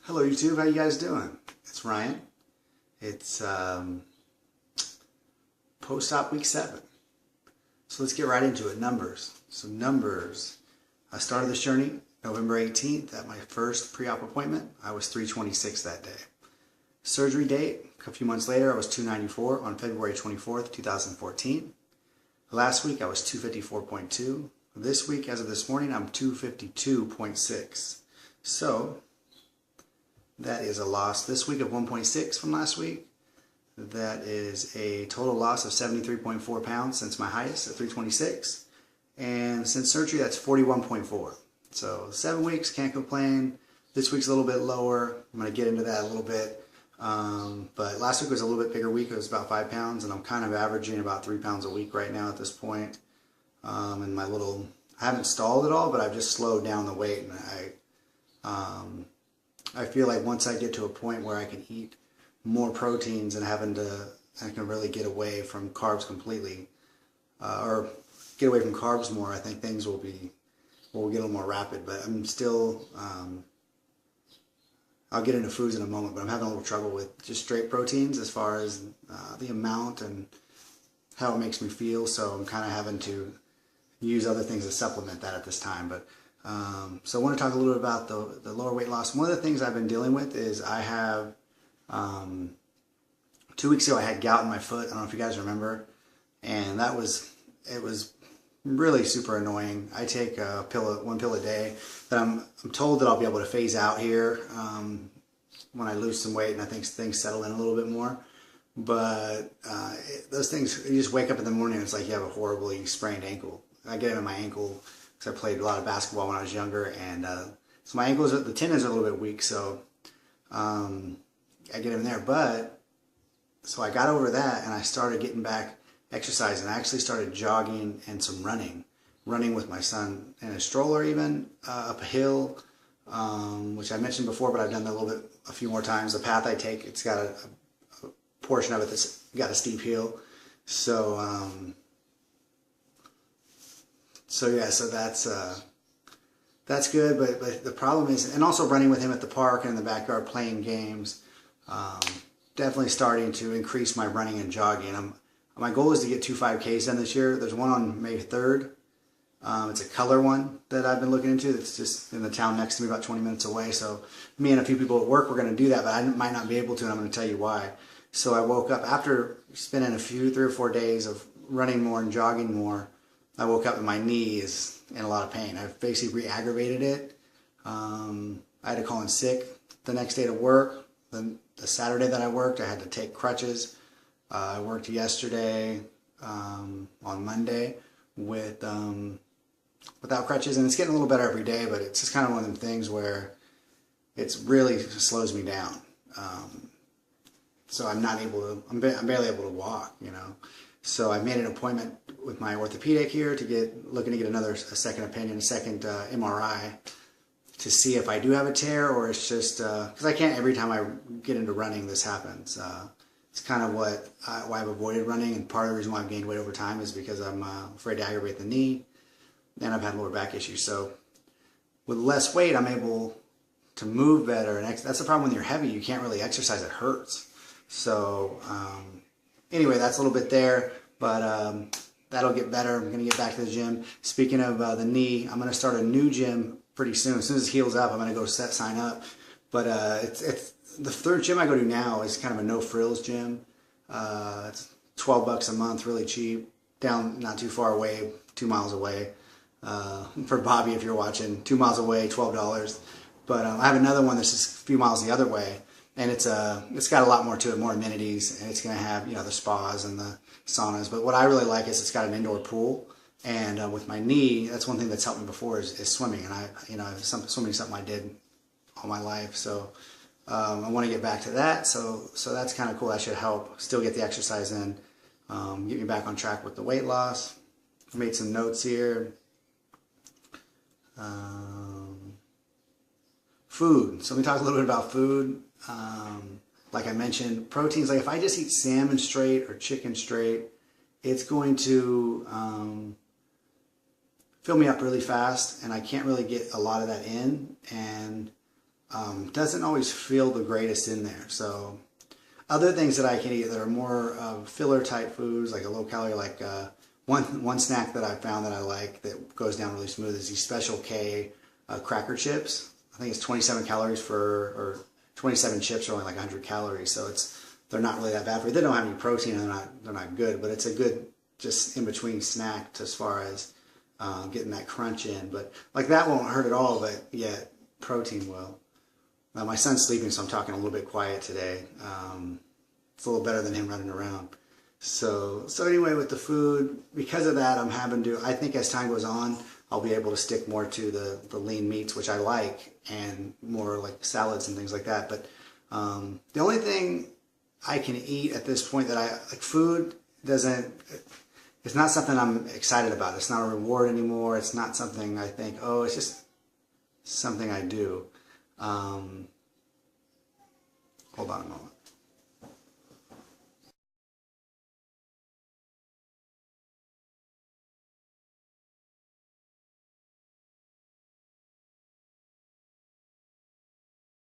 Hello YouTube, how you guys doing? It's Ryan. It's post-op week 7. So let's get right into it. Numbers. So numbers. I started this journey November 18th at my first pre-op appointment. I was 326 that day. Surgery date, a few months later, I was 294 on February 24th, 2014. Last week I was 254.2. This week, as of this morning, I'm 252.6. So that is a loss this week of 1.6 from last week. That is a total loss of 73.4 pounds since my highest at 326. And since surgery, that's 41.4. So 7 weeks, can't complain. This week's a little bit lower. I'm going to get into that a little bit. But last week was a little bit bigger week. It was about 5 pounds, and I'm kind of averaging about 3 pounds a week right now at this point. And I haven't stalled at all, but I've just slowed down the weight, and I feel like once I get to a point where I can eat more proteins and I can really get away from carbs completely, or get away from carbs more, I think things will get a little more rapid. But I'm still, I'll get into foods in a moment, but I'm having a little trouble with just straight proteins as far as the amount and how it makes me feel. So I'm kind of having to use other things to supplement that at this time. But so I want to talk a little bit about the lower weight loss. One of the things I've been dealing with is I have, 2 weeks ago I had gout in my foot. I don't know if you guys remember. And it was really super annoying. I take one pill a day that I'm told that I'll be able to phase out here when I lose some weight and I think things settle in a little bit more. But those things, you just wake up in the morning and it's like you have a horribly sprained ankle. I get it in my ankle because I played a lot of basketball when I was younger, and so my ankles, the tendons are a little bit weak, so I get them there. But so I got over that, and I started getting back exercising. I actually started jogging and some running with my son in a stroller, even up a hill, which I mentioned before, but I've done that a few more times. The path I take, it's got a portion of it that's got a steep hill, So that's good, but the problem is, and also running with him at the park and in the backyard playing games, definitely starting to increase my running and jogging. My goal is to get 2 5Ks done this year. There's one on May 3rd. It's a color one that I've been looking into. It's just in the town next to me, about 20 minutes away. So me and a few people at work, we're going to do that, but I might not be able to, and I'm going to tell you why. So I woke up after spending 3 or 4 days of running more and jogging more. I woke up and my knee is in a lot of pain. I've basically re-aggravated it. I had to call in sick the next day to work. Then the Saturday that I worked, I had to take crutches. I worked yesterday on Monday without crutches, and it's getting a little better every day, but it's just kind of one of them things where it really slows me down. So I'm barely able to walk, you know. So I made an appointment with my orthopedic here looking to get a second opinion, a second MRI to see if I do have a tear, or it's just because I can't, every time I get into running this happens. It's kind of why I've avoided running, and part of the reason why I've gained weight over time is because I'm afraid to aggravate the knee, and I've had lower back issues. So with less weight, I'm able to move better, and that's the problem when you're heavy. You can't really exercise; it hurts. So anyway, that's a little bit there, but that'll get better. I'm going to get back to the gym. Speaking of the knee, I'm going to start a new gym pretty soon. As soon as it heals up, I'm going to go sign up. But it's the third gym I go to now is kind of a no-frills gym. It's $12 a month, really cheap. Down not too far away, 2 miles away. For Bobby, if you're watching, 2 miles away, $12. But I have another one that's just a few miles the other way. And it's got a lot more to it, more amenities, and it's going to have, you know, the spas and the saunas. But what I really like is it's got an indoor pool, and with my knee, that's one thing that's helped me before is swimming. And swimming is something I did all my life, so I want to get back to that. So that's kind of cool. That should help still get the exercise in, get me back on track with the weight loss. I made some notes here. Food. So let me talk a little bit about food. Like I mentioned, proteins, like if I just eat salmon straight or chicken straight, it's going to fill me up really fast, and I can't really get a lot of that in. And doesn't always feel the greatest in there. So other things that I can eat that are more filler type foods, like a low calorie, like one snack that I found that I like that goes down really smooth is these Special K cracker chips. I think it's 27 calories or 27 chips are only like 100 calories, so they're not really that bad for you. They don't have any protein and they're not good, but it's a good just in between snack as far as getting that crunch in. But like that won't hurt at all, but yet protein will. My son's sleeping, so I'm talking a little bit quiet today. It's a little better than him running around. So anyway, with the food, because of that, I'm having to, I think as time goes on, I'll be able to stick more to the lean meats, which I like, and more like salads and things like that. But the only thing I can eat at this point that like food it's not something I'm excited about. It's not a reward anymore. It's not something I think, oh, it's just something I do. Hold on a moment.